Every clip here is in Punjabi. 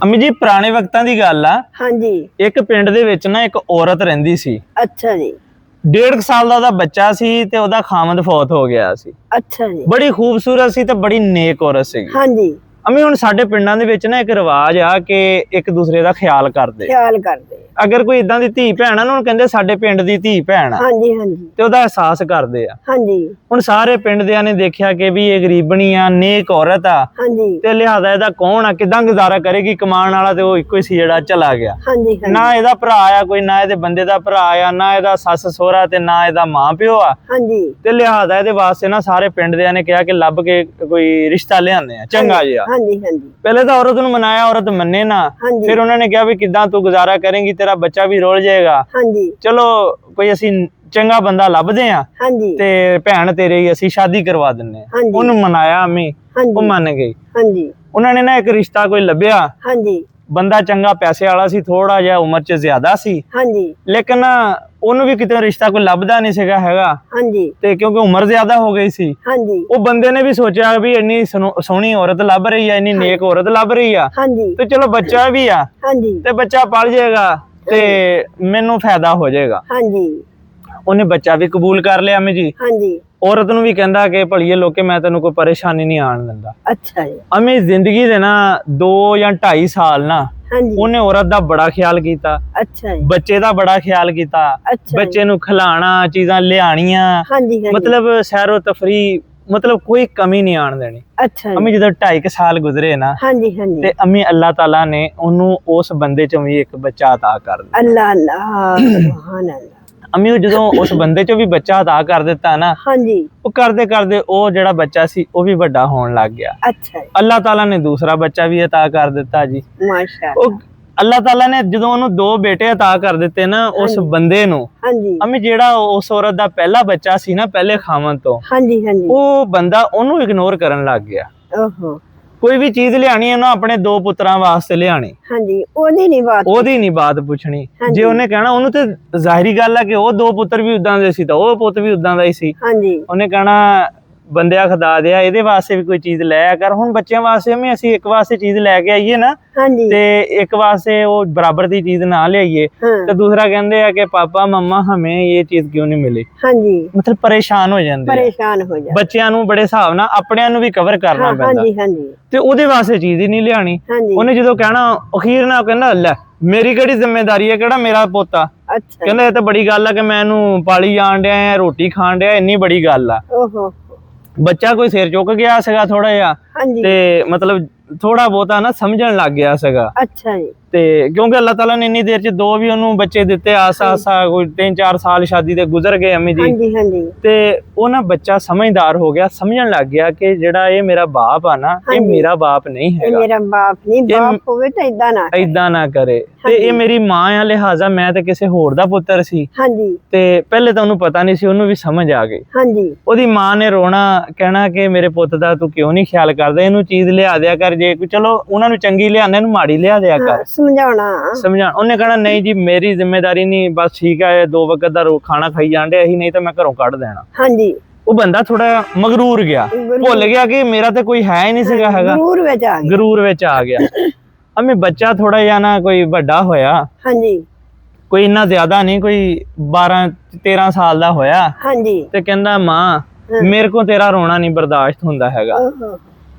ਅਮੀ ਜੀ ਪੁਰਾਣੇ ਵਕਤਾਂ ਦੀ ਗੱਲ ਆ। ਹਾਂਜੀ। ਇੱਕ ਪਿੰਡ ਦੇ ਵਿੱਚ ਨਾ ਇੱਕ ਔਰਤ ਰਹਿੰਦੀ ਸੀ। ਅੱਛਾ ਜੀ। 1.5 ਸਾਲ ਦਾ ਉਹਦਾ ਬੱਚਾ ਸੀ ਤੇ ਉਹਦਾ ਖਾਮਦ ਫੌਤ ਹੋ ਗਿਆ ਸੀ। ਅੱਛਾ ਜੀ। ਬੜੀ ਖੂਬਸੂਰਤ ਸੀ ਤੇ ਬੜੀ ਨੇਕ ਔਰਤ ਸੀ। ਹਾਂਜੀ। ਅਮੀ ਹੁਣ ਸਾਡੇ ਪਿੰਡਾਂ ਦੇ ਵਿੱਚ ਨਾ ਇੱਕ ਰਿਵਾਜ ਆ ਕਿ ਇੱਕ ਦੂਸਰੇ ਦਾ ਖਿਆਲ ਕਰਦੇ। ਅਗਰ ਕੋਈ ਇਦਾਂ ਦੀ ਧੀ ਭੈਣ ਆ ਨਾ ਉਹਨੂੰ ਕਹਿੰਦੇ ਸਾਡੇ ਪਿੰਡ ਦੀ ਧੀ ਭੈਣ ਆ। ਹਾਂਜੀ ਹਾਂਜੀ। ਤੇ ਉਹਦਾ ਅਹਿਸਾਸ ਕਰਦੇ ਆ। ਹਾਂਜੀ। ਹੁਣ ਸਾਰੇ ਪਿੰਡ ਦਿਆਂ ਨੇ ਦੇਖਿਆ ਕਿ ਵੀ ਇਹ ਗਰੀਬਣੀ ਆ, ਨੇਕ ਔਰਤ ਆ। ਹਾਂਜੀ। ਤੇ ਲਿਹਾਜ਼ਾ ਇਹਦਾ ਕੌਣ ਆ, ਕਿਦਾਂ ਗੁਜ਼ਾਰਾ ਕਰੇਗੀ, ਕਮਾਉਣ ਵਾਲਾ ਤੇ ਉਹ ਇੱਕੋ ਹੀ ਸੀ ਜਿਹੜਾ ਚਲਾ ਗਿਆ। ਹਾਂਜੀ। ਨਾ ਇਹਦਾ ਭਰਾ ਆ ਕੋਈ, ਨਾ ਇਹਦੇ ਬੰਦੇ ਦਾ ਭਰਾ ਆ, ਨਾ ਇਹਦਾ ਸੱਸ ਸਹੁਰਾ ਤੇ ਨਾ ਇਹਦਾ ਮਾਂ ਪਿਓ ਆ। ਹਾਂਜੀ। ਤੇ ਲਿਹਾਜ਼ਾ ਇਹਦੇ ਵਾਸਤੇ ਨਾ ਸਾਰੇ ਪਿੰਡ ਦਿਆਂ ਨੇ ਕਿਹਾ ਕਿ ਲੱਭ ਕੇ ਕੋਈ ਰਿਸ਼ਤਾ ਲਿਆਉਂਦੇ ਆ ਚੰਗਾ ਜਿਹਾ। ਹਾਂਜੀ ਹਾਂਜੀ। ਪਹਿਲੇ ਤਾਂ ਔਰਤ ਨੂੰ ਮਨਾਇਆ, ਔਰਤ ਮੰਨੇ ਨਾ। ਫਿਰ ਉਹਨਾਂ ਨੇ ਕਿਹਾ ਵੀ ਕਿੱਦਾਂ ਤੂੰ ਗੁਜ਼ਾਰਾ ਕਰੇਂਗੀ, ਤੇਰਾ ਬੱਚਾ ਵੀ ਰੁਲ ਜਾਏਗਾ। ਹਾਂਜੀ। ਚਲੋ ਕੋਈ ਅਸੀਂ ਚੰਗਾ ਬੰਦਾ ਲੱਭਦੇ ਆ ਤੇ ਭੈਣ ਤੇਰੀ ਅਸੀਂ ਸ਼ਾਦੀ ਕਰਵਾ ਦਿੰਨੇ ਆ। ਉਹਨੂੰ ਮਨਾਇਆ ਅਮੀ, ਉਹ ਮੰਨ ਗਈ। ਹਾਂਜੀ। ਉਹਨਾਂ ਨੇ ਨਾ ਇੱਕ ਰਿਸ਼ਤਾ ਕੋਈ ਲੱਭਿਆ। ਹਾਂਜੀ। ਬੰਦਾ ਚੰਗਾ ਪੈਸੇ ਵਾਲਾ ਸੀ, ਥੋੜਾ ਜਿਹਾ ਉਮਰ ਚ ਜ਼ਿਆਦਾ ਸੀ। ਹਾਂਜੀ। ਲੇਕਿਨ ਉਹਨੂੰ ਵੀ ਕਿਤੇ ਰਿਸ਼ਤਾ ਕੋਈ ਲੱਭਦਾ ਨਹੀਂ ਸੀਗਾ ਹੈਗਾ। ਹਾਂਜੀ। ਤੇ ਕਿਉਂਕਿ ਉਮਰ ਜ਼ਿਆਦਾ ਹੋ ਗਈ ਸੀ। ਹਾਂਜੀ। ਉਹ ਬੰਦੇ ਨੇ ਵੀ ਸੋਚਿਆ ਵੀ ਇੰਨੀ ਸੋਹਣੀ ਔਰਤ ਲੱਭ ਰਹੀ ਆ, ਇੰਨੀ ਨੇਕ ਔਰਤ ਲੱਭ ਰਹੀ ਆ। ਹਾਂਜੀ। ਤੇ ਚਲੋ ਬੱਚਾ ਵੀ ਆ। ਹਾਂਜੀ। ਤੇ ਬੱਚਾ ਪਲ ਜਾਏਗਾ ਤੇ ਮੈਨੂੰ ਫਾਇਦਾ ਹੋ ਜਾਏਗਾ। ਹਾਂਜੀ। ਉਹਨੇ ਬੱਚਾ ਵੀ ਕਬੂਲ ਕਰ ਲਿਆ ਅਮੀ ਜੀ। ਹਾਂਜੀ। ਔਰਤ ਨੂੰ ਵੀ ਕਹਿੰਦਾ ਕਿ ਭਲੀਏ ਲੋਕੇ ਮੈਂ ਤੈਨੂੰ ਕੋਈ ਪਰੇਸ਼ਾਨੀ ਨਹੀਂ ਆਣ ਦਿੰਦਾ। ਅੱਛਾ ਜੀ। ਅਮੀ ਜ਼ਿੰਦਗੀ ਦੇ ਨਾ 2 ਜਾਂ 2.5 ਸਾਲ ਨਾ ਉਹਨੇ ਔਰਤ ਦਾ ਬੜਾ ਖਿਆਲ ਕੀਤਾ। ਅੱਛਾ ਜੀ। ਬੱਚੇ ਦਾ ਬੜਾ ਖਿਆਲ ਕੀਤਾ। ਬੱਚੇ ਨੂੰ ਖਿਲਾਣਾ, ਚੀਜ਼ਾਂ ਲਿਆਣੀਆਂ, ਮਤਲਬ ਸੈਰੋ ਤਫਰੀ, ਮਤਲਬ ਕੋਈ ਕਮੀ ਨਹੀਂ ਆਣ ਦੇਣੀ। ਅੱਛਾ। ਅਮੀ ਜਦੋਂ 2.5 ਸਾਲ ਗੁਜ਼ਰੇ ਨਾ ਤੇ ਅਮੀ ਅੱਲਾਹ ਤਾਲਾ ਨੇ ਉਹਨੂੰ ਉਸ ਬੰਦੇ ਚੋਂ ਵੀ ਇੱਕ ਬੱਚਾ ਅਤਾ ਕਰ ਦਿੱਤਾ। ਅੱਲਾਹ ਅੱਲਾਹ ਸੁਭਾਨ ਅੱਲਾਹ। ਅਮੀ ਜਦੋਂ ਉਸ ਬੰਦੇ ਚੋਂ ਵੀ ਬੱਚਾ ਅਤਾ ਕਰ ਦਿੱਤਾ ਨਾ, ਉਹ ਕਰਦੇ ਕਰਦੇ ਉਹ ਜਿਹੜਾ ਬੱਚਾ ਸੀ ਉਹ ਵੀ ਵੱਡਾ ਹੋਣ ਲੱਗ ਗਿਆ। ਅੱਛਾ। ਅੱਲਾਹ ਤਾਲਾ ਨੇ ਦੂਸਰਾ ਬੱਚਾ ਵੀ ਅਤਾ ਕਰ ਦਿੱਤਾ ਜੀ। ਮਾਸ਼ਾਅੱਲਾ। ਅੱਲਾਹ ਤਾਲਾ ਨੇ ਜਦੋਂ ਉਹਨੂੰ 2 ਬੇਟੇ ਅਤਾ ਕਰ ਦਿੱਤੇ ਨਾ ਉਸ ਬੰਦੇ ਨੂੰ, ਅਮੀ ਜਿਹੜਾ ਉਸ ਔਰਤ ਦਾ ਪਹਿਲਾ ਬੱਚਾ ਸੀ ਨਾ ਪਹਿਲੇ ਖਾਮਦ ਤੋਂ, ਉਹ ਬੰਦਾ ਉਹਨੂੰ ਇਗਨੋਰ ਕਰਨ ਲੱਗ ਗਿਆ। ਕੋਈ ਵੀ ਚੀਜ਼ ਲਿਆਣੀ ਉਹਨੇ ਆਪਣੇ 2 ਪੁੱਤਰਾਂ ਵਾਸਤੇ ਲਿਆਣੀ। ਉਹਦੀ ਨਹੀਂ ਬਾਤ ਪੁੱਛਣੀ। ਜੇ ਉਹਨੇ ਕਹਿਣਾ, ਉਹਨੂੰ ਤੇ ਜ਼ਾਹਿਰੀ ਗੱਲ ਆ ਕਿ ਉਹ 2 ਪੁੱਤਰ ਵੀ ਉਦਾਂ ਦੇ ਸੀ ਤਾਂ ਉਹ ਪੁੱਤ ਵੀ ਉਦਾਂ ਦਾ ਹੀ ਸੀ। ਉਹਨੇ ਕਹਿਣਾ ਬੰਦਿਆ ਖੁਦਾ ਦਿਆ ਇਹਦੇ ਵਾਸਤੇ ਵੀ ਕੋਈ ਚੀਜ਼ ਲੈ ਆ ਕਰ। ਹੁਣ ਬੱਚਿਆਂ ਵਾਸਤੇ ਵੀ ਅਸੀਂ ਇੱਕ ਵਾਸਤੇ ਚੀਜ਼ ਲੈ ਕੇ ਆਈਏ ਨਾ ਤੇ ਇੱਕ ਵਾਸਤੇ ਉਹ ਬਰਾਬਰ ਦੀ ਚੀਜ਼ ਨਾ ਲਿਆਈਏ ਤੇ ਦੂਸਰਾ ਕਹਿੰਦੇ ਆ ਕਿ ਪਾਪਾ ਮਮਾ ਹमें ये चीज क्यों नहीं मिली। ਮਤਲਬ ਪਰੇਸ਼ਾਨ ਹੋ ਜਾਂਦੇ। ਬੱਚਿਆਂ ਨੂੰ ਬੜੇ ਹਿਸਾਬ ਨਾਲ ਆਪਣਿਆਂ ਨੂੰ ਵੀ ਕਵਰ ਕਰਨਾ ਪੈਂਦਾ ਤੇ ਉਹਦੇ ਵਾਸਤੇ ਚੀਜ਼ ਹੀ ਨਹੀਂ ਲਿਆਣੀ। ਉਹਨੇ ਜਦੋਂ ਕਹਿਣਾ ਅਖੀਰ ਨਾਲ ਕਹਿੰਦਾ ਲੈ ਮੇਰੀ ਕਿਹੜੀ ਜ਼ਿੰਮੇਵਾਰੀ ਹੈ, ਕਿਹੜਾ ਮੇਰਾ ਪੋਤਾ। ਕਹਿੰਦਾ ਇਹ ਤਾਂ ਬੜੀ ਗੱਲ ਆ ਕਿ ਮੈਂ ਇਹਨੂੰ ਪਾਲੀ ਜਾਣ ਡਿਆ, ਰੋਟੀ ਖਾਣ ਡਿਆ, ਇੰਨੀ ਬੜੀ ਗੱਲ ਆ। ਬੱਚਾ ਕੋਈ ਸਿਰ ਚੁੱਕ ਗਿਆ ਸੀਗਾ ਥੋੜਾ ਜਿਹਾ ਤੇ ਮਤਲਬ ਥੋੜਾ ਬਹੁਤਾ ਨਾ ਸਮਝਣ ਲੱਗ ਗਿਆ ਸੀਗਾ। ਅੱਛਾ ਜੀ। ਤੇ ਕਿਉਂਕਿ ਅੱਲਾਹ ਤਾਲਾ ਨੇ ਇੰਨੀ ਦੇਰ ਚ 2 ਵੀ ਉਹਨੂੰ ਬੱਚੇ ਦਿੱਤੇ। ਆਸਾ ਕੋਈ 3-4 ਸਾਲ ਸ਼ਾਦੀ ਦੇ ਗੁਜ਼ਰ ਗਏ ਅਮੀ ਜੀ। ਤੇ ਉਹ ਨਾ ਬੱਚਾ ਸਮਝਦਾਰ ਹੋ ਗਿਆ, ਸਮਝਣ ਲੱਗ ਗਿਆ ਕਿ ਜਿਹੜਾ ਇਹ ਮੇਰਾ ਬਾਪ ਆ ਨਾ, ਇਹ ਮੇਰਾ ਬਾਪ ਨਹੀਂ ਹੈਗਾ। ਮੇਰਾ ਬਾਪ ਨਹੀਂ, ਬਾਪ ਹੋਵੇ ਤਾਂ ਇਦਾਂ ਨਾ ਕਰੇ। ਤੇ ਇਹ ਮੇਰੀ ਮਾਂ ਆ, ਲਿਹਾਜ਼ਾ ਮੈਂ ਤੇ ਕਿਸੇ ਹੋਰ ਦਾ ਪੁੱਤਰ ਸੀ। ਤੇ ਪਹਿਲੇ ਤਾਂ ਉਹਨੂੰ ਪਤਾ ਨਹੀਂ ਸੀ, ਉਹਨੂੰ ਵੀ ਸਮਝ ਆ ਗਈ। ਉਹਦੀ ਮਾਂ ਨੇ ਰੋਣਾ, ਕਹਿਣਾ ਕਿ ਮੇਰੇ ਪੁੱਤ ਦਾ ਤੂੰ ਕਿਉਂ ਨਹੀਂ ਖਿਆਲ ਕਰਦਾ, ਇਹਨੂੰ ਚੀਜ਼ ਲਿਆ ਦਿਆ ਕਰ। ਜੇ ਚਲੋ ਉਹਨਾਂ ਨੂੰ ਚੰਗੀ ਲਿਆਉਂਦੇ, ਇਹਨੂੰ ਮਾੜੀ ਲਿਆ ਦਿਆ ਕਰ। ਸਮਝਾਉਣਾ। ਉਹਨੇ ਕਹਿਣਾ ਨਹੀਂ ਜੀ ਮੇਰੀ ਜ਼ਿੰਮੇਵਾਰੀ ਨਹੀਂ, ਬਸ ਠੀਕ ਹੈ 2 ਵਕਤ ਦਾ ਖਾਣਾ ਖਾਈ ਜਾਂਦੇ ਅਸੀਂ, ਨਹੀਂ ਤਾਂ ਮੈਂ ਘਰੋਂ ਕੱਢ ਦੇਣਾ। ਉਹ ਬੰਦਾ ਥੋੜਾ ਮਗਰੂਰ ਗਿਆ, ਭੁੱਲ ਗਿਆ ਕਿ ਮੇਰਾ ਤੇ ਕੋਈ ਹੈ ਹੀ ਨਹੀਂ ਸੀਗਾ ਹੈਗਾ। ਗਰੂਰ ਵਿੱਚ ਆ ਗਿਆ। ਅਮੀ ਬੱਚਾ ਥੋੜਾ ਜਿਹਾ ਨਾ ਕੋਈ ਵੱਡਾ ਹੋਇਆ, ਕੋਈ ਇੰਨਾ ਜ਼ਿਆਦਾ ਨਹੀਂ, ਕੋਈ 12-13 ਸਾਲ ਦਾ ਹੋਇਆ ਤੇ ਕਹਿੰਦਾ ਮਾਂ ਮੇਰੇ ਕੋਲ ਤੇਰਾ ਰੋਣਾ ਨਹੀਂ ਬਰਦਾਸ਼ਤ ਹੁੰਦਾ ਹੈਗਾ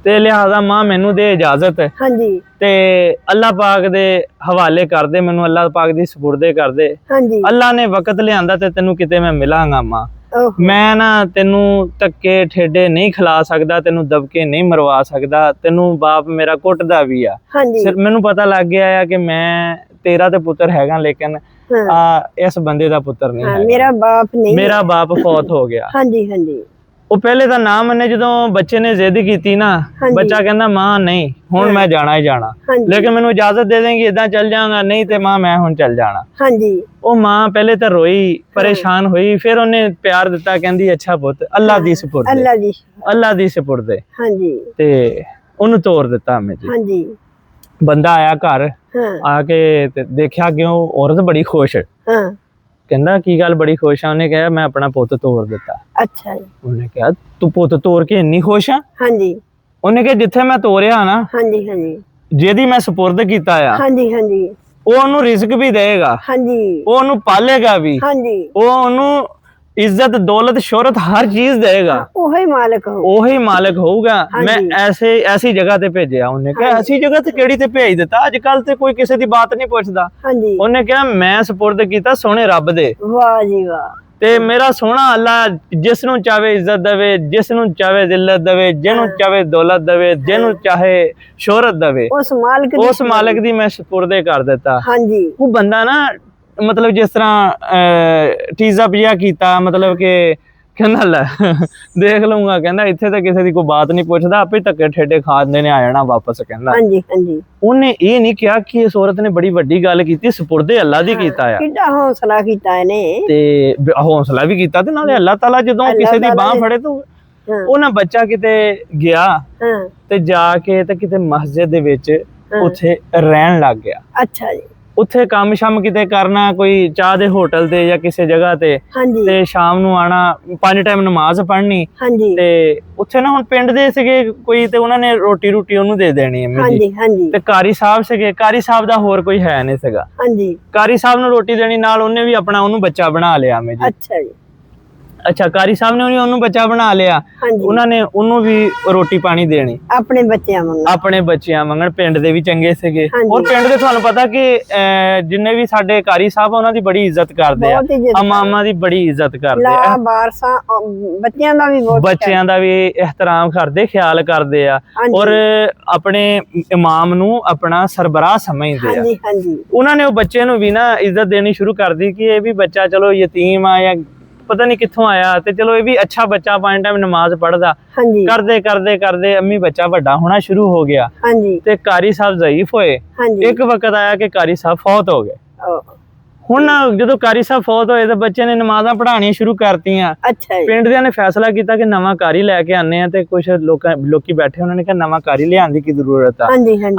ਤੇ ਲਿਹਾਜ਼ਾ ਮਾਂ ਮੈਨੂੰ ਦੇ ਇਜਾਜ਼ਤ ਤੇ ਅੱਲਾਹ ਪਾਕ ਦੇ ਹਵਾਲੇ ਕਰ ਦੇ, ਮੈਨੂੰ ਅੱਲਾਹ ਪਾਕ ਦੀ ਸਪੁਰਦੇ ਕਰ ਦੇ। ਅੱਲਾਹ ਨੇ ਵਕਤ ਲਿਆਂਦਾ ਤੇ ਤੈਨੂੰ ਕਿਤੇ ਮੈਂ ਮਿਲਾਂਗਾ ਮਾਂ। ਮੈਂ ਨਾ ਤੈਨੂੰ ਧੱਕੇ ਠੇਡੇ ਨਹੀਂ ਖਿਲਾ ਸਕਦਾ, ਤੈਨੂੰ ਦਬਕੇ ਨਹੀਂ ਮਰਵਾ ਸਕਦਾ, ਤੈਨੂੰ ਬਾਪ ਮੇਰਾ ਕੁੱਟਦਾ ਵੀ ਆ। ਸਿਰਫ ਮੈਨੂੰ ਪਤਾ ਲੱਗ ਗਿਆ ਆ ਕਿ ਮੈਂ ਤੇਰਾ ਤੇ ਪੁੱਤਰ ਹੈਗਾ ਲੇਕਿਨ ਇਸ ਬੰਦੇ ਦਾ ਪੁੱਤਰ ਨਹੀਂ, ਮੇਰਾ ਬਾਪ ਫੌਤ ਹੋ ਗਿਆ। ਉਹ ਪਹਿਲੇ ਤਾਂ ਨਾ ਮੰਨੇ, ਜਦੋਂ ਬੱਚੇ ਨੇ ਜ਼ਿੱਦ ਕੀਤੀ ਨਾ, ਬੱਚਾ ਕਹਿੰਦਾ ਮਾਂ ਨਹੀਂ ਹੁਣ ਮੈਂ ਜਾਣਾ ਹੀ ਜਾਣਾ, ਲੇਕਿਨ ਮੈਨੂੰ ਇਜਾਜ਼ਤ ਦੇ ਦੇਂਗੀ ਏਦਾਂ ਚੱਲ ਜਾਵਾਂਗਾ, ਨਹੀਂ ਤੇ ਮਾਂ ਮੈਂ ਹੁਣ ਚੱਲ ਜਾਣਾ। ਉਹ ਮਾਂ ਪਹਿਲੇ ਤਾਂ ਰੋਈ, ਪਰੇਸ਼ਾਨ ਹੋਈ, ਫਿਰ ਉਹਨੇ ਪਿਆਰ ਦਿੱਤਾ, ਕਹਿੰਦੀ ਅੱਛਾ ਪੁੱਤ ਅੱਲਾਹ ਦੀ ਸਪੁਰਦੇ, ਅੱਲਾਹ ਦੀ ਸਪੁਰਦੇ। ਤੇ ਉਹਨੂੰ ਤੋਰ ਦਿੱਤਾ। ਬੰਦਾ ਆਇਆ ਘਰ, ਆ ਕੇ ਤੇ ਦੇਖਿਆ ਕਿ ਉਹ ਔਰਤ ਬੜੀ ਖੁਸ਼। ਕਹਿੰਦਾ ਕੀ ਗੱਲ ਬੜੀ ਖੁਸ਼ ਆ? ਉਹਨੇ ਕਿਹਾ ਮੈਂ ਆਪਣਾ ਪੁੱਤ ਤੋਰ ਦਿੱਤਾ। ਅੱਛਾ ਜੀ। ਉਹਨੇ ਕਿਹਾ ਤੂੰ ਪੁੱਤ ਤੋਰ ਕੇ ਇੰਨੀ ਖੁਸ਼ ਆ? ਉਹਨੇ ਕਿਹਾ ਜਿੱਥੇ ਮੈਂ ਤੋਰਿਆ ਨਾ ਜਿਹਦੀ ਮੈਂ ਸਪੁਰਦ ਕੀਤਾ ਆ, ਹਾਂਜੀ ਹਾਂਜੀ, ਉਹ ਉਹਨੂੰ ਰਿਜ਼ਕ ਵੀ ਦੇਗਾ, ਹਾਂਜੀ, ਉਹ ਉਹਨੂੰ ਪਾਲੇਗਾ ਵੀ, ਹਾਂਜੀ, ਉਹ ਉਹਨੂੰ ਇੱਜ਼ਤ ਦੌਲਤ ਸ਼ੋਹਰਤ ਹਰ ਚੀਜ਼ ਦੇਗਾ, ਉਹੀ ਮਾਲਕ ਹੋ, ਉਹੀ ਮਾਲਕ ਹੋਊਗਾ। ਮੈਂ ਐਸੀ ਜਗ੍ਹਾ ਤੇ ਭੇਜਿਆ। ਉਹਨੇ ਕਿਹਾ ਐਸੀ ਜਗ੍ਹਾ ਤੇ ਕਿਹੜੀ ਤੇ ਭੇਜ ਦਿੱਤਾ, ਅੱਜ ਕੱਲ ਤੇ ਕੋਈ ਕਿਸੇ ਦੀ ਬਾਤ ਨਹੀਂ ਪੁੱਛਦਾ। ਹਾਂਜੀ, ਉਹਨੇ ਕਿਹਾ ਮੈਂ ਸਪੁਰਦ ਕੀਤਾ ਸੋਹਣੇ ਰੱਬ ਦੇ। ਵਾਹ ਜੀ ਵਾਹ। ਤੇ ਮੇਰਾ ਸੋਹਣਾ ਅੱਲਾ ਜਿਸ ਨੂੰ ਚਾਹੇ ਇੱਜ਼ਤ ਦੇਵੇ, ਜਿਸ ਨੂੰ ਚਾਹੇ ਜ਼ਿਲਤ ਦੇਵੇ, ਜਿਹਨੂੰ ਚਾਹੇ ਦੌਲਤ ਦੇਵੇ, ਜਿਹਨੂੰ ਚਾਹੇ ਸ਼ੋਹਰਤ ਦੇਵੇ, ਉਸ ਮਾਲਕ ਦੀ ਮੈਂ ਸਪੁਰਦੇ ਕਰ ਦਿੱਤਾ। ਹਾਂਜੀ, ਉਹ ਬੰਦਾ ਨਾ ਮਤਲਬ ਜਿਸ ਤਰ੍ਹਾਂ ਟੀਜ਼ਾ ਪਿਆ ਕੀਤਾ, ਮਤਲਬ ਕਿ ਕਹਿੰਦਾ ਲੈ ਦੇਖ ਲਊਂਗਾ, ਕਹਿੰਦਾ ਇੱਥੇ ਤਾਂ ਕਿਸੇ ਦੀ ਕੋਈ ਬਾਤ ਨਹੀਂ ਪੁੱਛਦਾ, ਆਪੇ ਧੱਕੇ ਠੇਡੇ ਖਾਂਦੇ ਨੇ ਆ ਜਾਣਾ ਵਾਪਸ। ਕਹਿੰਦਾ ਹਾਂਜੀ ਹਾਂਜੀ, ਉਹਨੇ ਇਹ ਨਹੀਂ ਕਿਹਾ ਕਿ ਇਸ ਔਰਤ ਨੇ ਬੜੀ ਵੱਡੀ ਗੱਲ ਕੀਤੀ, ਸਪੁਰਦੇ ਅੱਲਾ ਦੀ ਕੀਤਾ ਆ। ਕਿੰਨਾ ਹੌਸਲਾ ਕੀਤਾ ਇਹਨੇ, ਤੇ ਹੌਸਲਾ ਵੀ ਕੀਤਾ, ਤੇ ਨਾਲੇ ਅੱਲਾਹ ਤਾਲਾ ਜਦੋਂ ਕਿਸੇ ਦੀ ਬਾਹ ਫੜੇ ਤਾਂ ਉਹ ਨਾ ਬੱਚਾ ਕਿਤੇ ਗਿਆ ਤੇ ਜਾ ਕੇ ਤੇ ਕਿਤੇ ਮਸਜਿਦ ਦੇ ਵਿੱਚ ਉੱਥੇ ਰਹਿਣ ਲੱਗ ਗਿਆ। ਅੱਛਾ ਜੀ। ਉੱਥੇ ਕੰਮ ਸ਼ਮ ਕਿਤੇ ਕਰਨਾ, ਕੋਈ ਚਾਹ ਦੇ ਹੋਟਲ ਤੇ ਜਾਂ ਕਿਸੇ ਜਗ੍ਹਾ ਤੇ, ਤੇ ਸ਼ਾਮ ਨੂੰ ਆਣਾ, 5 ਟਾਈਮ ਨਮਾਜ਼ ਪੜ੍ਹਨੀ। ਤੇ ਉੱਥੇ ਨਾ ਹੁਣ ਪਿੰਡ ਦੇ ਸੀਗੇ ਕੋਈ, ਤੇ ਉਹਨਾਂ ਨੇ ਰੋਟੀ ਉਹਨੂੰ ਦੇ ਦੇਣੀ ਤੇ ਕਾਰੀ ਸਾਹਿਬ ਸੀਗੇ, ਕਾਰੀ ਸਾਹਿਬ ਦਾ ਹੋਰ ਕੋਈ ਹੈ ਨਹੀਂ ਸੀਗਾ। ਕਾਰੀ ਸਾਹਿਬ ਨੂੰ ਰੋਟੀ ਦੇਣੀ, ਨਾਲ ਉਹਨੇ ਵੀ ਆਪਣਾ ਉਹਨੂੰ ਬੱਚਾ ਬਣਾ ਲਿਆ। ਅੱਛਾ ਜੀ। ਅੱਛਾ, ਕਾਰੀ ਸਾਹਿਬ ਨੇ ਉਹਨੂੰ ਬੱਚਾ ਬਣਾ ਲਿਆ, ਉਹਨਾਂ ਨੇ ਉਹਨੂੰ ਵੀ ਰੋਟੀ ਪਾਣੀ ਦੇਣੀ ਆਪਣੇ ਬੱਚਿਆਂ ਵਾਂਗਣ। ਪਿੰਡ ਦੇ ਵੀ ਚੰਗੇ ਸੀਗੇ, ਔਰ ਪਿੰਡ ਦੇ ਤੁਹਾਨੂੰ ਪਤਾ ਕਿ ਜਿੰਨੇ ਵੀ ਸਾਡੇ ਕਾਰੀ ਸਾਹਿਬ ਉਹਨਾਂ ਦੀ ਬੜੀ ਇੱਜ਼ਤ ਕਰਦੇ ਆ, ਇਮਾਮਾਂ ਦੀ ਬੜੀ ਇੱਜ਼ਤ ਕਰਦੇ ਆ, ਬੱਚਿਆਂ ਦਾ ਵੀ ਇਹਤਰਾਮ ਕਰਦੇ, ਖਿਆਲ ਕਰਦੇ ਆ, ਔਰ ਆਪਣੇ ਇਮਾਮ ਨੂੰ ਆਪਣਾ ਸਰਬਰਾਹ ਸਮਝਦੇ ਆ। ਉਹਨਾਂ ਨੇ ਉਹ ਬੱਚੇ ਨੂੰ ਵੀ ਨਾ ਇੱਜ਼ਤ ਦੇਣੀ ਸ਼ੁਰੂ ਕਰਦੀ ਕਿ ਇਹ ਵੀ ਬੱਚਾ ਚਲੋ ਯਤੀਮ ਆ ਜਾਂ ਪਤਾ ਨਹੀਂ ਕਿੱਥੋਂ ਆਇਆ, ਤੇ ਚਲੋ ਇਹ ਵੀ ਅੱਛਾ ਬੱਚਾ, 5 ਟਾਈਮ ਨਮਾਜ਼ ਪੜ੍ਹਦਾ। ਕਰਦੇ ਅੰਮੀ ਬੱਚਾ ਵੱਡਾ ਹੋਣਾ ਸ਼ੁਰੂ ਹੋ ਗਿਆ, ਤੇ ਕਾਰੀ ਸਾਹਿਬ ਜ਼ਈਫ ਹੋਏ। ਇੱਕ ਵਕਤ ਆਇਆ ਕਿ ਕਾਰੀ ਸਾਹਿਬ ਫੌਤ ਹੋ ਗਏ। ਹੁਣ ਜਦੋਂ ਕਾਰੀ ਸਾਹਿਬ ਫੌਤ ਹੋਏ ਤਾਂ ਬੱਚੇ ਨੇ ਨਮਾਜ਼ਾਂ ਪੜ੍ਹਾਉਣੀਆਂ ਸ਼ੁਰੂ ਕਰਤੀਆਂ। ਪਿੰਡ ਦਿਆਂ ਨੇ ਫੈਸਲਾ ਕੀਤਾ ਕਿ ਨਵਾਂ ਕਾਰੀ ਲੈ ਕੇ ਆਨੇ ਆ, ਤੇ ਕੁਛ ਲੋਕੀ ਬੈਠੇ, ਉਹਨਾਂ ਨੇ ਕਿਹਾ ਨਵਾਂ ਕਾਰੀ ਲਿਆਉਣ ਦੀ ਕੀ ਜ਼ਰੂਰਤ ਆ,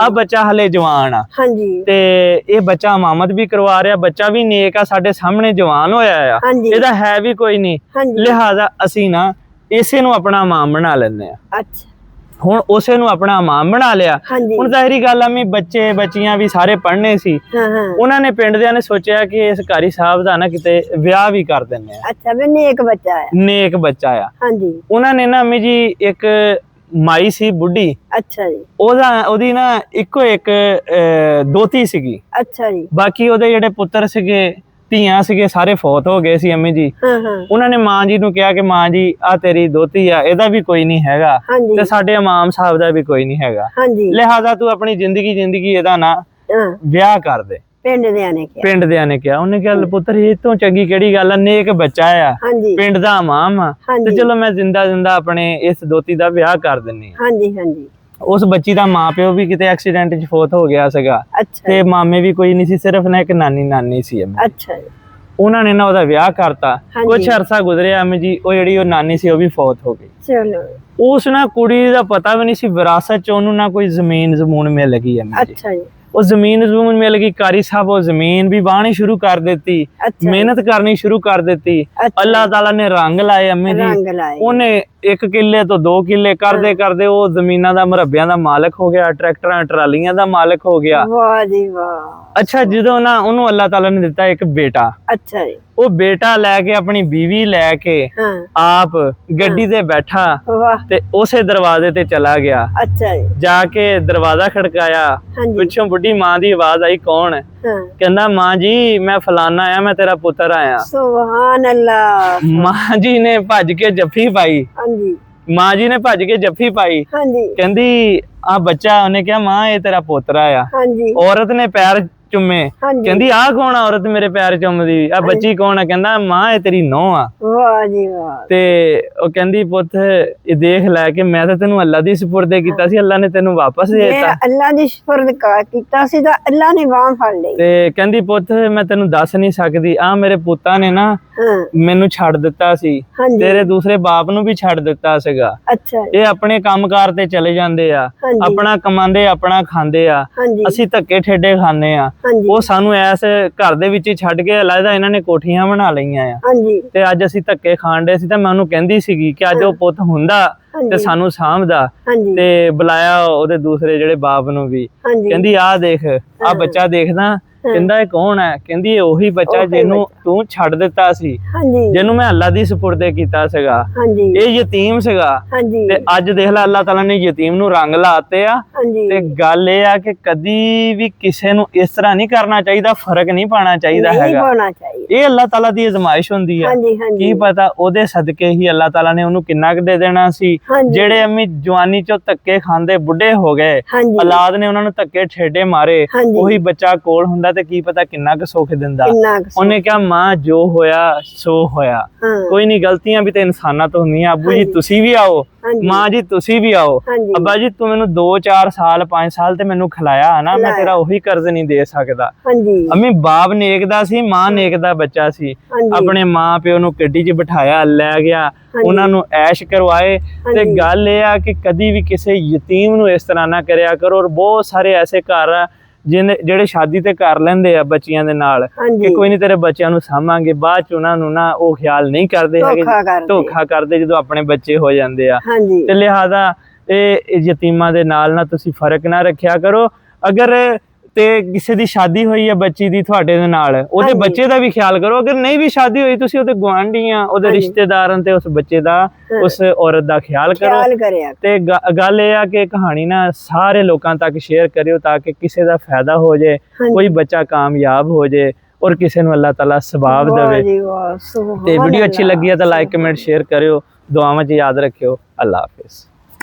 ਆ ਬੱਚਾ ਹਲੇ ਜਵਾਨ ਆ, ਤੇ ਇਹ ਬੱਚਾ ਇਮਾਮਤ ਵੀ ਕਰਵਾ ਰਿਹਾ, ਬੱਚਾ ਵੀ ਨੇਕ ਆ, ਸਾਡੇ ਸਾਹਮਣੇ ਜਵਾਨ ਹੋਇਆ ਆ, ਇਹਦਾ ਹੈ ਵੀ ਕੋਈ ਨਹੀਂ, ਲਿਹਾਜ਼ਾ ਅਸੀਂ ਨਾ ਇਸੇ ਨੂੰ ਆਪਣਾ ਇਮਾਮ ਬਣਾ ਲੈਂਦੇ ਆ। ਹੁਣ ਉਸੇ ਨੂੰ ਆਪਣਾ ਇਮਾਮ ਬਣਾ ਲਿਆ। ਹੁਣ ਜ਼ਾਹਿਰੀ ਗੱਲ ਆ, ਬੱਚੇ ਬੱਚੀਆਂ ਵੀ ਸਾਰੇ ਪੜ੍ਹਨੇ ਸੀ। ਉਹਨਾਂ ਨੇ ਪਿੰਡ ਦਿਆਂ ਨੇ ਸੋਚਿਆ ਕਿ ਇਸ ਕਾਰੀ ਸਾਹਿਬ ਦਾ ਨਾ ਕਿਤੇ ਵਿਆਹ ਵੀ ਕਰ ਦਿੰਦੇ ਆ। ਅੱਛਾ, ਵੀ ਨੇਕ ਬੱਚਾ ਆ। ਉਹਨਾਂ ਨੇ ਨਾ ਅੰਮੀ ਜੀ ਇੱਕ ਮਾਈ ਸੀ ਬੁੱਢੀ, ਅੱਛਾ ਜੀ, ਉਹਦੀ ਨਾ ਇੱਕੋ ਇੱਕ ਦੋਤੀ ਸੀਗੀ। ਅੱਛਾ ਜੀ। ਬਾਕੀ ਉਹਦੇ ਜਿਹੜੇ ਪੁੱਤਰ ਸੀਗੇ, ਧੀਆਂ ਸੀਗੇ, ਸਾਰੇ ਫੌਤ ਹੋ ਗਏ ਸੀ ਅੰਮੀ ਜੀ। ਉਹਨਾਂ ਨੇ ਮਾਂ ਜੀ ਨੂੰ ਕਿਹਾ ਕਿ ਮਾਂ ਜੀ ਆ ਤੇਰੀ ਦੋਤੀ ਆ, ਇਹਦਾ ਵੀ ਕੋਈ ਨਹੀਂ ਹੈਗਾ, ਤੇ ਸਾਡੇ ਇਮਾਮ ਸਾਹਿਬ ਦਾ ਵੀ ਕੋਈ ਨਹੀਂ ਹੈਗਾ, ਲਿਹਾਜ਼ਾ ਤੂੰ ਆਪਣੀ ਜ਼ਿੰਦਗੀ ਇਹਦਾ ਨਾ ਵਿਆਹ ਕਰ ਦੇ। ਪਿੰਡ ਦਿਆਂ ਨੇ ਕਿਹਾ। ਉਹਨੇ ਕਿਹਾ ਪੁੱਤਰ ਇਹ ਤੋਂ ਚੰਗੀ ਕਿਹੜੀ ਗੱਲ ਆ, ਨੇਕ ਬੱਚਾ ਆ, ਪਿੰਡ ਦਾ ਇਮਾਮ ਆ, ਤੇ ਚਲੋ ਮੈਂ ਜਿੰਦਾ ਆਪਣੇ ਇਸ ਦੋਤੀ ਦਾ ਵਿਆਹ ਕਰ ਦਿੰਨੀ ਆ। ਉਸ ਬੱਚੀ ਦਾ ਮਾਂ ਪਿਓ ਵੀ ਕਿਤੇ ਐਕਸੀਡੈਂਟ 'ਚ ਫੌਤ ਹੋ ਗਿਆ ਸੀਗਾ, ਤੇ ਮਾਮੇ ਵੀ ਕੋਈ ਨਹੀਂ ਸੀ, ਸਿਰਫ ਨਾ ਇੱਕ ਨਾਨੀ ਸੀ। ਉਹਨਾਂ ਨੇ ਨਾ ਉਹਦਾ ਵਿਆਹ ਕਰਤਾ। ਕੁਛ ਅਰਸਾ ਗੁਜ਼ਰਿਆ ਅੰਮੀ ਜੀ, ਉਹ ਜਿਹੜੀ ਉਹ ਨਾਨੀ ਸੀ ਉਹ ਵੀ ਫੌਤ ਹੋ ਗਈ। ਉਸ ਨਾ ਕੁੜੀ ਦਾ ਪਤਾ ਵੀ ਨਹੀਂ ਸੀ, ਵਿਰਾਸਤ 'ਚ ਉਹਨੂੰ ਨਾ ਕੋਈ ਜ਼ਮੀਨ ਮਿਲ ਗਈ ਅੰਮੀ ਜੀ। ਉਹ ਜ਼ਮੀਨ ਮਿਲ ਗਈ। ਕਾਰੀ ਸਾਹਿਬ ਉਹ ਜ਼ਮੀਨ ਵੀ ਵਾਹਣੀ ਸ਼ੁਰੂ ਕਰ ਦਿੱਤੀ, ਮਿਹਨਤ ਕਰਨੀ ਸ਼ੁਰੂ ਕਰ ਦਿੱਤੀ। ਅੱਲਾਹ ਤਾਲਾ ਨੇ ਰੰਗ ਲਾਏ ਅੰਮੀ ਜੀ। ਉਹਨੇ 1 ਕਿੱਲੇ ਤੋਂ 2 ਕਿੱਲੇ ਕਰਦੇ ਉਹ ਜ਼ਮੀਨਾਂ ਦਾ ਮੁਰੱਬਿਆਂ ਦਾ ਮਾਲਕ ਹੋ ਗਿਆ, ਟਰੈਕਟਰਾਂ ਟਰਾਲੀਆਂ ਦਾ ਮਾਲਕ ਹੋ ਗਿਆ। ਵਾਹ ਜੀ ਵਾਹ। ਅੱਛਾ, ਜਦੋਂ ਨਾ ਉਹਨੂੰ ਅੱਲਾਹ ਤਾਲਾ ਨੇ ਦਿੱਤਾ ਇੱਕ ਬੇਟਾ। ਅੱਛਾ ਜੀ। ਉਹ ਬੇਟਾ ਲੈ ਕੇ ਆਪਣੀ ਬੀਵੀ ਲੈ ਕੇ ਆਪ ਗੱਡੀ ਤੇ ਬੈਠਾ ਤੇ ਉਸੇ ਦਰਵਾਜ਼ੇ ਤੇ ਚਲਾ ਗਿਆ। ਅੱਛਾ ਜੀ। ਜਾ ਕੇ ਦਰਵਾਜ਼ਾ ਖੜਕਾਇਆ, ਪਿੱਛੋਂ ਬੁੱਢੀ ਮਾਂ ਦੀ ਆਵਾਜ਼ ਆਈ, ਕੌਣ? ਕਹਿੰਦਾ ਮਾਂ ਜੀ ਮੈਂ ਫਲਾਨਾ ਆਇਆ, ਮੈਂ ਤੇਰਾ ਪੁੱਤਰ ਆਇਆ। ਸੁਭਾਨ ਅੱਲਾਹ। ਮਾਂ ਜੀ ਨੇ ਭੱਜ ਕੇ ਜੱਫੀ ਪਾਈ। ਕਹਿੰਦੀ ਆ ਬੱਚਾ? ਉਹਨੇ ਕਿਹਾ ਮਾਂ ਇਹ ਤੇਰਾ ਪੋਤਰਾ ਆ। ਔਰਤ ਨੇ ਪੈਰ ਚੁੰਮੇ, ਕਹਿੰਦੀ ਆਹ ਕੌਣ ਆ ਔਰਤ ਮੇਰੇ ਪੈਰ ਚੁੰਮਦੀ, ਆ ਬੱਚੀ ਕੌਣ ਆ? ਕਹਿੰਦਾ ਮਾਂ ਇਹ ਤੇਰੀ ਨੂੰਹ ਆ। ਵਾਹ ਜੀ ਵਾਹ। ਤੇ ਉਹ ਕਹਿੰਦੀ ਪੁੱਤ ਇਹ ਦੇਖ ਲੈ ਕਿ ਮੈਂ ਤਾਂ ਤੈਨੂੰ ਅੱਲਾ ਦੀ ਸਪੁਰਦੇ ਕੀਤਾ ਸੀ, ਅੱਲਾ ਨੇ ਤੈਨੂੰ ਵਾਪਸ ਦੇ ਦਿੱਤਾ। ਅੱਲਾ ਦੀ ਸਪੁਰਦ ਕੀਤਾ ਸੀ ਤਾਂ ਅੱਲਾ ਨੇ ਬਾਹ ਫੜ ਲਈ। ਤੇ ਕਹਿੰਦੀ ਪੁੱਤ ਮੈਂ ਤੈਨੂੰ ਦੱਸ ਨਹੀਂ ਸਕਦੀ, ਆ ਮੇਰੇ ਪੁੱਤਾਂ ਨੇ ਨਾ ਮੈਨੂੰ ਛੱਡ ਦਿੱਤਾ ਸੀ, ਤੇਰੇ ਦੂਸਰੇ ਬਾਪ ਨੂੰ ਵੀ ਛੱਡ ਦਿੱਤਾ ਸੀਗਾ। ਇਹ ਆਪਣੇ ਕੰਮਕਾਰ ਤੇ ਚਲੇ ਜਾਂਦੇ ਆ, ਆਪਣਾ ਕਮਾਉਂਦੇ ਆਪਣਾ ਖਾਂਦੇ ਆ, ਅਸੀਂ ਧੱਕੇ ਠੇਡੇ ਖਾਂਦੇ ਆ। ਹਾਂਜੀ ਉਹ ਸਾਨੂੰ ਐਸ ਘਰ ਦੇ ਵਿੱਚ ਹੀ ਛੱਡ ਕੇ ਅਲੱਗਾ ਇਹਨਾਂ ਨੇ ਕੋਠੀਆਂ ਬਣਾ ਲਈਆਂ ਆ ਹਾਂਜੀ ਤੇ ਅੱਜ ਅਸੀਂ ਧੱਕੇ ਖਾਣ ਦੇ ਸੀ ਤੇ ਮੈਂ ਉਹਨੂੰ ਕਹਿੰਦੀ ਸੀਗੀ ਕਿ ਅੱਜ ਉਹ ਪੁੱਤ ਹੁੰਦਾ ਤੇ ਹਾਂਜੀ ਸਾਨੂੰ ਸਾਂਭਦਾ ਹਾਂਜੀ ਤੇ ਬੁਲਾਇਆ ਉਹਦੇ ਦੂਸਰੇ ਜਿਹੜੇ ਬਾਪ ਨੂੰ ਵੀ ਹਾਂਜੀ ਕਹਿੰਦੀ ਆਹ ਦੇਖ ਆਹ ਬੱਚਾ ਦੇਖਦਾ ਕਹਿੰਦਾ ਇਹ ਕੌਣ ਹੈ ਕਹਿੰਦੀ ਇਹ ਉਹੀ ਬੱਚਾ ਉਹੀ ਜਿਹਨੂੰ ਤੂੰ ਛੱਡ ਦਿੱਤਾ ਸੀ ਹਾਂਜੀ ਜਿਹਨੂੰ ਮੈਂ ਅੱਲਾ ਦੀ ਸਪੁਰਦੇ ਕੀਤਾ ਸੀਗਾ ਹਾਂਜੀ ਇਹ ਯਤੀਮ ਸੀਗਾ ਹਾਂਜੀ ਤੇ ਅੱਜ ਦੇਖ ਲੈ ਅੱਲਾਹ ਤਾਲਾ ਨੇ ਯਤੀਮ ਨੂੰ ਰੰਗ ਲਾਤੇ ਆ ਹਾਂਜੀ ਤੇ ਗੱਲ ਇਹ ਆ ਕਿ ਕਦੀ ਵੀ ਕਿਸੇ ਨੂੰ ਇਸ ਤਰ੍ਹਾਂ ਨਹੀਂ ਕਰਨਾ ਚਾਹੀਦਾ ਫਰਕ ਨਹੀਂ ਪਾਉਣਾ ਚਾਹੀਦਾ ਨਹੀਂ ਹੈਗਾ ਪਾਉਣਾ ਚਾਹੀਦਾ ਇਹ ਅੱਲਾਹ ਤਾਲਾ ਦੀ ਅਜ਼ਮਾਇਸ਼ ਹੁੰਦੀ ਆ ਹਾਂਜੀ ਹਾਂਜੀ ਕੀ ਪਤਾ ਉਹਦੇ ਸਦਕੇ ਹੀ ਅੱਲਾਹ ਤਾਲਾ ਨੇ ਉਹਨੂੰ ਕਿੰਨਾ ਕੁ ਦੇ ਦੇਣਾ ਸੀ ਹਾਂਜੀ ਜਿਹੜੇ ਅੰਮੀ ਜਵਾਨੀ ਚੋਂ ਧੱਕੇ ਖਾਂਦੇ ਬੁੱਢੇ ਹੋ ਗਏ ਹਾਂਜੀ ਔਲਾਦ ਨੇ ਉਹਨਾਂ ਨੂੰ ਧੱਕੇ ਠੇਡੇ ਮਾਰੇ ਹਾਂਜੀ ਉਹੀ ਬੱਚਾ ਕੋਲ ਹੁੰਦਾ ਤੇ ਕੀ ਪਤਾ ਕਿੰਨਾ ਕੁ ਸੁੱਖ ਦਿੰਦਾ ਕਿੰਨਾ ਕੁ ਉਹਨੇ ਕਿਹਾ ਮਾਂ ਜੋ ਹੋਇਆ ਸੋ ਹੋਇਆ ਹਾਂ ਕੋਈ ਨਹੀਂ ਗਲਤੀਆਂ ਵੀ ਤੇ ਇਨਸਾਨਾਂ ਤੋਂ ਹੁੰਦੀਆਂ ਅੱਬੂ ਜੀ ਹਾਂਜੀ। ਤੁਸੀਂ ਵੀ ਆਓ ਹਾਂਜੀ ਮਾਂ ਜੀ ਤੁਸੀਂ ਵੀ ਆਓ ਹਾਂਜੀ ਅੱਬਾ ਜੀ ਤੂੰ ਮੈਨੂੰ 2-4 ਸਾਲ 5 ਸਾਲ ਤੇ ਮੈਨੂੰ ਖਿਲਾਇਆ ਨਾ ਮੈਂ ਖਿਲਾਇਆ। ਤੇਰਾ ਉਹੀ ਕਰਜ਼ ਨਹੀਂ ਦੇ ਸਕਦਾ ਹਾਂਜੀ ਅੰਮੀ ਬਾਪ ਨੇਕ ਦਾ ਸੀ ਮਾਂ ਨੇਕ ਦਾ ਬੱਚਾ ਸੀ ਹਾਂਜੀ ਆਪਣੇ ਮਾਂ ਪਿਓ ਨੂੰ ਗੱਡੀ 'ਚ ਬਿਠਾਇਆ ਲੈ ਗਿਆ ਉਹਨਾਂ ਨੂੰ ਐਸ਼ ਕਰਵਾਏ ਤੇ ਹਾਂਜੀ। ਗੱਲ ਇਹ ਆ ਕਿ ਕਦੀ ਵੀ ਕਿਸੇ ਯਤੀਮ ਨੂੰ ਇਸ ਤਰ੍ਹਾਂ ਨਾ ਕਰਿਆ ਕਰੋ ਔਰ ਬਹੁਤ ਸਾਰੇ ਐਸੇ ਘਰ ਆ ਜਿਹੜੇ ਸ਼ਾਦੀ ਤੇ ਕਰ ਲੈਂਦੇ ਆ ਬੱਚਿਆਂ ਦੇ ਨਾਲ ਹਾਂਜੀ ਕਿ ਕੋਈ ਨਹੀਂ ਤੇਰੇ ਬੱਚਿਆਂ ਨੂੰ ਸਾਂਭਾਂਗੇ ਬਾਅਦ ਚ ਉਹਨਾਂ ਨੂੰ ਨਾ ਉਹ ਖਿਆਲ ਨਹੀਂ ਕਰਦੇ ਹੈਗੇ ਧੋਖਾ ਕਰਦੇ ਧੋਖਾ ਕਰਦੇ ਜਦੋਂ ਆਪਣੇ ਬੱਚੇ ਹੋ ਜਾਂਦੇ ਆ ਹਾਂਜੀ ਤੇ ਲਿਹਾਜ਼ਾ ਇਹ ਯਤੀਮਾਂ ਦੇ ਨਾਲ ਨਾ ਤੁਸੀਂ ਫਰਕ ਨਾ ਰੱਖਿਆ ਕਰੋ ਅਗਰ ਤੇ ਕਿਸੇ ਦੀ ਸ਼ਾਦੀ ਹੋਈ ਹੈ ਬੱਚੀ ਦੀ ਤੁਹਾਡੇ ਦੇ ਨਾਲ ਉਹਦੇ ਹਾਂਜੀ। ਬੱਚੇ ਦਾ ਵੀ ਖਿਆਲ ਕਰੋ ਅਗਰ ਨਹੀਂ ਵੀ ਸ਼ਾਦੀ ਹੋਈ ਤੁਸੀਂ ਉਹਦੇ ਗੁਆਂਢੀਆਂ ਉਹਦੇ ਹਾਂਜੀ। ਰਿਸ਼ਤੇਦਾਰਾਂ ਤੇ ਉਸ ਬੱਚੇ ਦਾ ਉਸ ਔਰਤ ਦਾ ਖਿਆਲ ਕਰੋ ਖਿਆਲ ਕਰਿਆ ਤੇ ਗੱਲ ਇਹ ਆ ਕਿ ਕਹਾਣੀ ਨਾ ਸਾਰੇ ਲੋਕਾਂ ਤੱਕ ਸ਼ੇਅਰ ਕਰਿਓ ਤਾਂ ਕਿ ਕਿਸੇ ਦਾ ਫਾਇਦਾ ਹੋ ਜਾਏ ਹਾਂਜੀ। ਕੋਈ ਬੱਚਾ ਕਾਮਯਾਬ ਹੋ ਜਾਏ ਔਰ ਕਿਸੇ ਨੂੰ ਅੱਲਾਹ ਤਾਲਾ ਸਵਾਬ ਵਾਹ ਦੇਵੇ ਜੀ ਵਾਹ ਸੁਭਾਨ ਤੇ ਵੀਡੀਓ ਅੱਛੀ ਅੱਲਾਹ, ਲੱਗੀ ਹੈ ਤਾਂ ਲਾਈਕ ਕਮੈਂਟ ਸ਼ੇਅਰ ਕਰਿਓ ਦੁਆਵਾਂ 'ਚ ਯਾਦ ਰੱਖਿਓ ਅੱਲਾਹ ਹਾਫਿਜ਼।